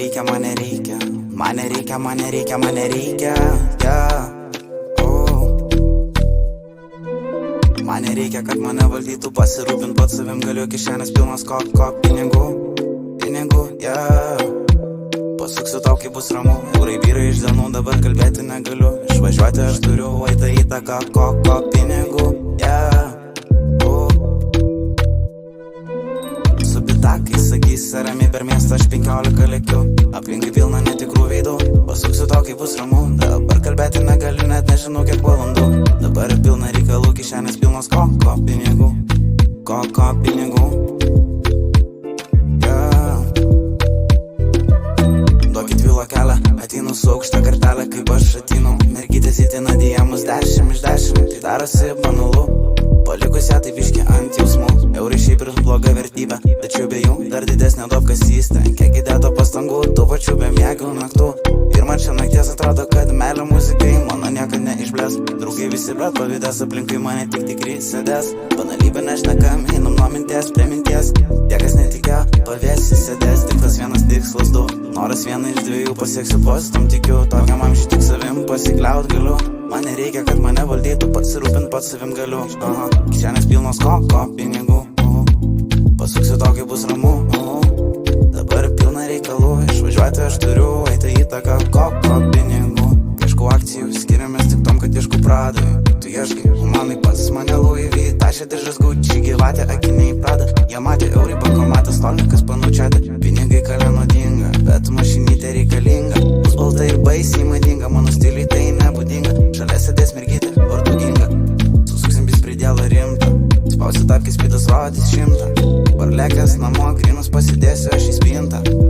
reikia, mane reikia, mane reikia, mane reikia, mane reikia, yeah. Mane reikia, kad mane valdytų, pasirūpint pats savim galiu, kišenės pilnas pinigų, yeah. Pasuksiu tau, kai bus ramu, eurai vyrai iš dienų, dabar kalbėti negaliu, išvažiuoti aš turiu, vaitą įtaką, pinigų, yeah. Su bitakai, sakys, ramiai per miestą aš 15 lėkiu, aplinkai pilna netikrų veidų, pasuksiu tau, kai bus ramu, dabar kalbėti negaliu, net nežinau kiek valandų, dabar pilna reikalų, kišenės pilnos pinigų, pinigų, yeah. Duokit vilo kelią, ateinu su aukšta kartelė, kaip aš ateinu, mergytės įtina dėjamus 10 iš 10, tai darosi banalu, palikus ją tai biški ant jausmų, eurai šiaip ir bloga vertybė, tačiau be jų dar didesnė dopkasystė, kiek įdėto pastangų, tų pačių be mėgių naktų, ir man čia nakties atrodo, kad meilė muzikai mano niekad neišblės, draugai visi blet pavydės, aplinkui mane tik tikrai sėdės, banalybė nešnekam, einam nuo minties prie minties, tie kas netikė, pavėsi sėdės, tik tas vienas tikslas du, noras vieną iš dviejų pasieksiu postam tikiu, tokiam amžiui tik savim pasikliaut galiu, mane reikia, kad mane valdytų, pasirūpint pats savim galiu, kišenės pilnos pinigų, pasuksiu tau, kai bus ramu, dabar pilna reikalų, išvažiuoti aš turiu, eiti įtaką, pinigų, ieškau akcijų, skiriamės tik tom, kad ieškau pradai, tu ieškai, manai pats mane Louis V, tašė diržas Gucci, gyvatė, akiniai Prada, jie matė eurai, bankomatas, stolininkas panučiatė, pinigai kalė nuodinga, bet mašinytė reikalinga, bus balta ir baisiai madinga, mano stiliui tai nebūdinga, šalia sėdės mergytė, vardu Inga, susuksim bis pridėlą rimtą, spausiu tapkis, spidas rodys 100, parlekęs namo, grinus pasidėsiu aš į spintą.